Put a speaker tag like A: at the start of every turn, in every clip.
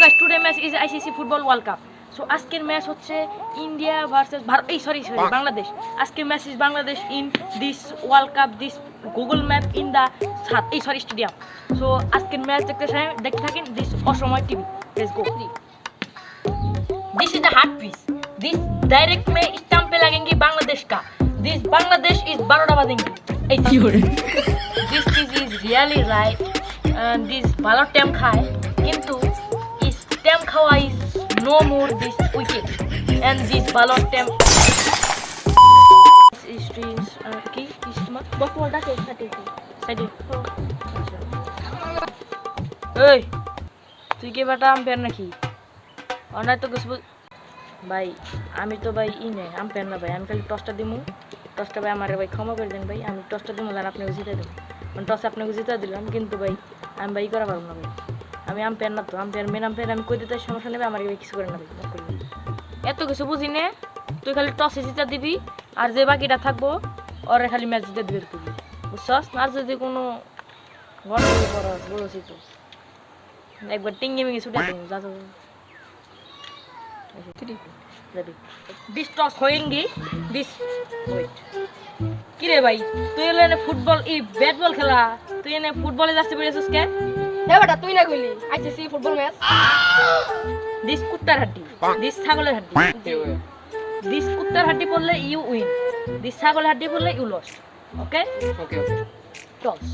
A: Guys today match is ICC football world cup. So আজকের match হচ্ছে India versus Bharat, sorry Bangladesh. আজকের match is Bangladesh in this world cup, this Google map in the stadium. So আজকের match দেখতে থাকেন this অসময় TV. Let's go. This is the heart piece, this direct में stump पे लगेंगे बांग्लादेश का, दिस बांग्लादेश इज 12टा बजेंगे। दिस चीज इज रियली राइट, दिस ভালো টাইম খায় কিন্তু ইস টাইম খাওয়া is no more this wicket and this ভালো টাইম স্ট্রিংস কি ইসমা বকওয়াটা কে সাইডে এই তুই কি বাটা আম্পায়ার নাকি? অনার তো কিছু ভাই, আমি তো ভাই নেই আম্পায়ার না ভাই, আমি খালি টসটা দিমু। টসটা ভাই আমার ভাই ক্ষমা করে দেন ভাই, আমি টসটা দিমু আর আপনাকে জিতে দেবো। মানে টসে আপনাকে জিতে দিলাম কিন্তু ভাই আমি ভাই করা পারবো না ভাই, আমি আম্পায়ার না তো, আম্পায়ার মেন আম্পায়ার, আমি কই দিতে সমস্যা নেবে, আমার ভাই কিছু করে না ভাই। এত কিছু বুঝি নে, তুই খালি টসে জিতে দিবি আর যে বাকিটা থাকবো ওরে খালি ম্যাচ জিতে দিবি তুই, বুঝছস? আর যদি কোনো গন্ডগোল করস বলছি তো একবার টিঙ্গি মিঙ্গি ছুটে দেবো যা। This toss होएंगे this wait কি রে ভাই তুই এনে ফুটবল এই ব্যাট বল খেলা, তুই এনে ফুটবলে যাচ্ছে বেরিয়েছিস কে?
B: হে বেটা তুই না কইলি আইসিসি ফুটবল ম্যাচ।
A: দিস কুত্তার হাড্ডি, দিস ছাগলের হাড্ডি, দিস কুত্তার হাড্ডি পড়লে ইউ উইন, দিস ছাগলের হাড্ডি পড়লে you loss. Okay
B: okay
A: toss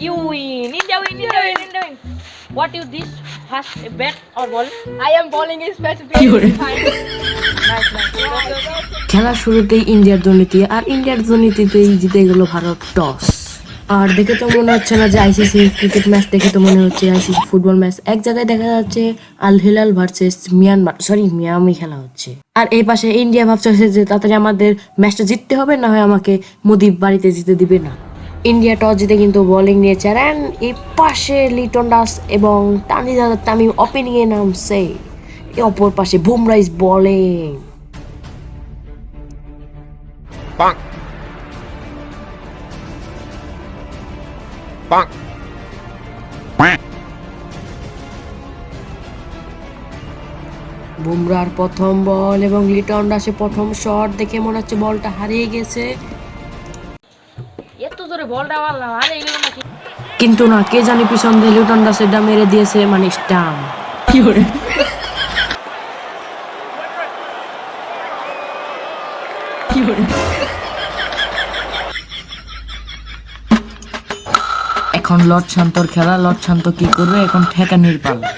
A: you win, India win, India win, India win. What you this first bat or ball?
B: I am bowling is specifically fine.
A: Nice.
C: খেলা শুরুতেই ইন্ডিয়ার দুর্নীতি, আর ইন্ডিয়ার দুর্নীতিতেই জিতে গেল ভারত টস। আর দেখে তো মনে হচ্ছে না যে আইসিসি ক্রিকেট ম্যাচ, দেখে তো মনে হচ্ছে আইসিসি ফুটবল ম্যাচ। এক জায়গায় দেখা যাচ্ছে আল হিলাল ভার্সেস মিয়ামি খেলা হচ্ছে, আর এই পাশে ইন্ডিয়া ভাবছে যে তাড়াতাড়ি আমাদের ম্যাচটা জিততে হবে, না হয় আমাকে মোদি বাড়িতে জিতে দিবে না। ইন্ডিয়া টস জিতে কিন্তু বোলিং নিয়েছে, আর এই পাশে লিটন দাস এবং তামিম ওপেনিংয়ে নামছে, অপর পাশে বুমরা ইজ বোলিং। বুমরার প্রথম বল এবং লিটন দাসের প্রথম শট দেখে মনে হচ্ছে বলটা হারিয়ে গেছে,
A: এত জোরে বলটা মারলাম আরে এগুলো নাকি,
C: কিন্তু না, কে জানি পিছন দিয়ে লিটন দাসেরটা মেরে দিয়েছে, মানে স্টাম্প। কি করে এখন লর্ড শান্তর খেলা। লর্ড শান্ত কি করবে এখন? ঠেকানির পালা।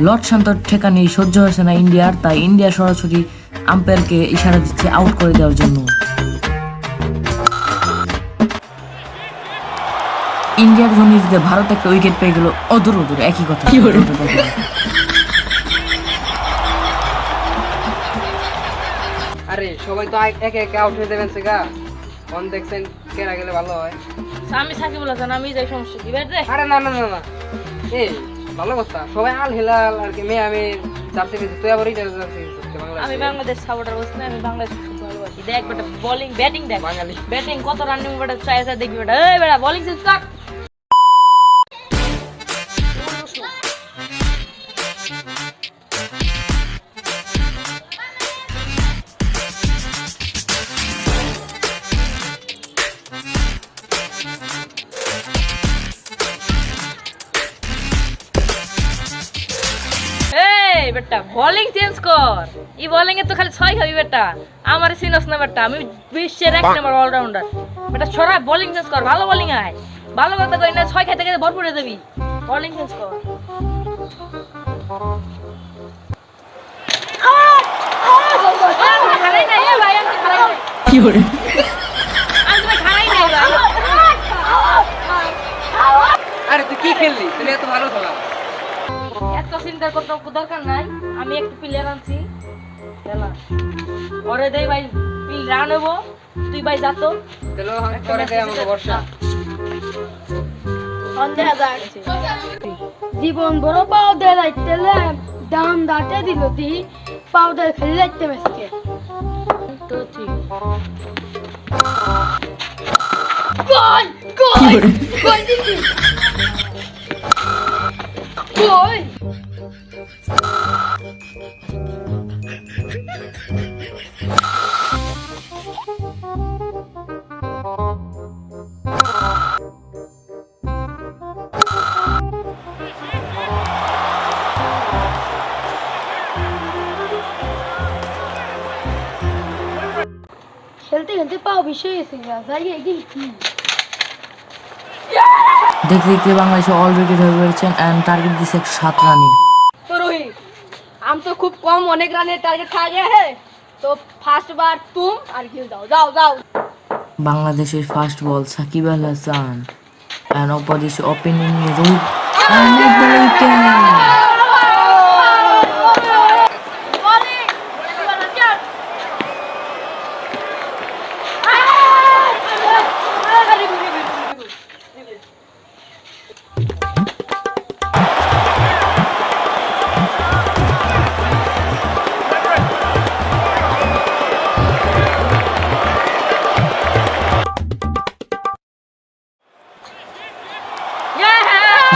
C: লর্ড শান্তর ঠেকানি সহ্য হয়েছে না ইন্ডিয়ার, তাই ইন্ডিয়া সরাসরি আম্পায়ারকে ইশারা দিচ্ছে আউট করে দেওয়ার জন্য। ইন্ডিয়ার জমিতে ভারত একটা উইকেট পেয়ে গেল, অদূর একই কথা।
B: আরে সবাই তো একে একে আউট হয়ে দেবেন সেগা, কোন দেখছেন কেরা গেলে ভালো হয়।
A: আমি সাকিব বলা জান, আমি যাই সমস্যা কি বের দে।
B: আরে না এই ভালো কথা, সবাই আল হিলাল আর কি আমি জার্সি দিছি, তুই আবার এটা জার্সি দিছিস বাংলাদেশ।
A: আমি বাংলাদেশ সাপোর্টার বলছি না, আমি বাংলাদেশ খুব ভালোবাসি। দেখ বেটা বোলিং ব্যাটিং দেখ,
B: বাঙালি
A: ব্যাটিং কত রানিং বেটা চাই দেখবি বেটা, এই বেটা বোলিং সিজ কাট। বেটা বোলিং চেঞ্জ কর, এই বোলিং এ তো খালি 6 খাবি বেটা, আমার সিনস না বেটা, আমি বিশ্বের এক নম্বর অলরাউন্ডার বেটা। ছড়া বোলিং চেঞ্জ কর, ভালো বোলিং আয়, ভালো কথা কই না, 6 খাইতে খাইতে ভরপুর হয়ে যাবি, বোলিং চেঞ্জ কর। খারাই না এ ভাই, আমি খারাই না,
C: কি করে
A: আমি তো খারাই না ভাই।
B: আরে তুই কি খেললি, তুমি এত ভালো খেলা।
A: এত চিন্তা করতে দরকার নাই, আমি একটু প্লেয়ার আনছি খেলা পরে দেই ভাই, পিল রান হবো, তুই ভাই যা তো
B: চলো পরে দেই আমাকে বর্ষা।
D: জীবন বড় পাও দিয়ে যাইতেলে দাম দাঁতে দিল দি পাউডার খেলে যাইতে মেসকে
A: 2 3
D: গোল গোল গোল দিছি গোল খেলতে খেলতে পাও বিষয় এসে গেছে এগিয়ে কি
C: দেখতে দেখতে বাংলাদেশে অল উইকেট হয়ে পড়েছেন অ্যান্ড টার্গেট দিছে 7 রানিং।
D: तो रोहित हम तो खूब कम अनेक रन टारगेट खा गया है तो फर्स्ट बार तुम और खेल जाओ जाओ जाओ
C: বাংলাদেশের first ball Shakib Al Hasan and opposition opening Rohit and wicket.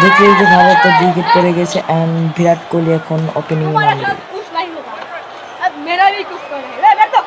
C: দেখতে দেখতে ভারতের 2 উইকেট পড়ে গেছে অ্যান্ড বিরাট কোহলি এখন ওপেনিং এ নামবে।
D: कुछ नहीं होगा अब मेरा भी कुछ करे ले बैठ दो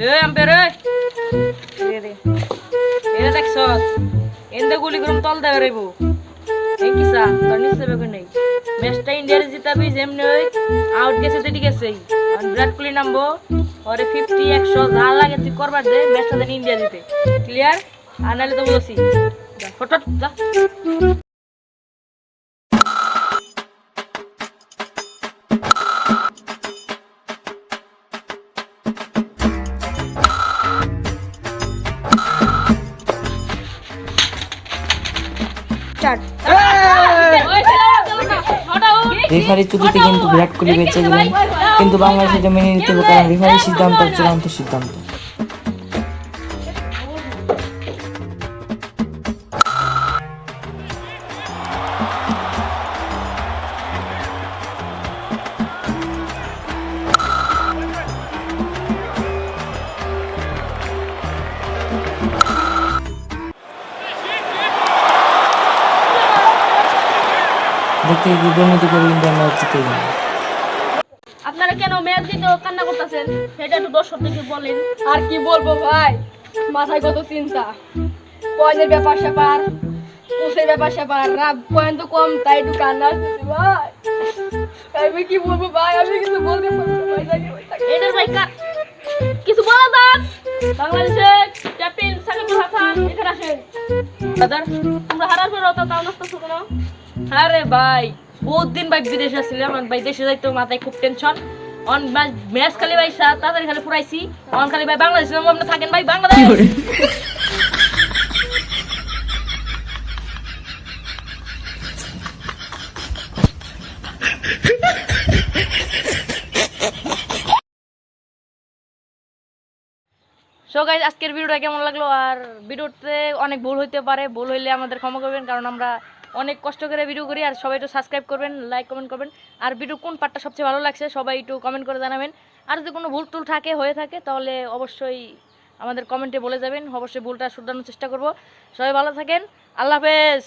A: এ আম্পায়ার এটা দেখছো এন্দে গুলি করুম তল দেবে রাইবো এই কিসা তোর নিশ্চয় বেগুন নেই ম্যাচটা ইন্ডিয়ার জিতাবি যেমনি ওই আউট গেছে তো ঠিক আছে আর বিরাট কোহলি নামবো ওরে 50 100 যা লাগে তুই করবার দে ম্যাচটা যেন ইন্ডিয়া জিতে ক্লিয়ার আর নাহলে তো বলছি যা ফটফট যা
C: রেফারির চুক্তিতে কিন্তু বিরাট কোহলি বেঁচে গেলেন, কিন্তু বাংলাদেশ এটা মেনে নিতে হবে কারণ রেফারির সিদ্ধান্ত চূড়ান্ত সিদ্ধান্ত। দেখতে দুর্নীতি করে ইন্ডিয়া ম্যাচ জিতে গেল।
D: আপনারা কেন ম্যাচ দিতে কান্না করতেছেন সেটা একটু দর্শকদেরকে বলেন। আর কি বলবো ভাই, মাথায় কত চিন্তা, পয়েন্টের ব্যাপার স্যাপার, কোচের ব্যাপার স্যাপার, পয়েন্ট তো কম তাই একটু কান্না আসতেছে ভাই। আমি কি বলবো ভাই, আমি কিছু বলতে পারছি না ভাই। এদের ভাই কিছু বলা দাঁত বাংলাদেশের ক্যাপ্টেন সাকিব আল হাসান এখানে আসেন।
A: দাদার
D: তোমরা হারার পর অত তাও নষ্ট কেন?
A: আরে ভাই বহুত দিন ভাই বিদেশে আসছিলাম, ভাই দেশে যাইতো মাথায় খুব টেনশন। অন ম্যাচ খালি ভাই তাড়াতাড়ি খালি ফুরাইছি, অন খালি ভাই বাংলাদেশে আপনি থাকেন ভাই বাংলাদেশ। সো গাইস আজকের ভিডিওটা কেমন লাগলো, আর ভিডিওতে অনেক ভুল হইতে পারে, ভুল হইলে আমাদের ক্ষমা করবেন কারণ আমরা অনেক কষ্ট করে ভিডিও করি। আর সবাই একটু সাবস্ক্রাইব করবেন, লাইক কমেন্ট করবেন, আর ভিডিও কোন পার্টটা সবচেয়ে ভালো লাগছে সবাই একটু কমেন্ট করে জানাবেন। আর যদি কোনো ভুল টুল হয়ে থাকে তাহলে অবশ্যই আমাদের কমেন্টে বলে যাবেন, অবশ্যই ভুলটা শুধরানোর চেষ্টা করব। সবাই ভালো থাকেন, আল্লাহ হাফেজ।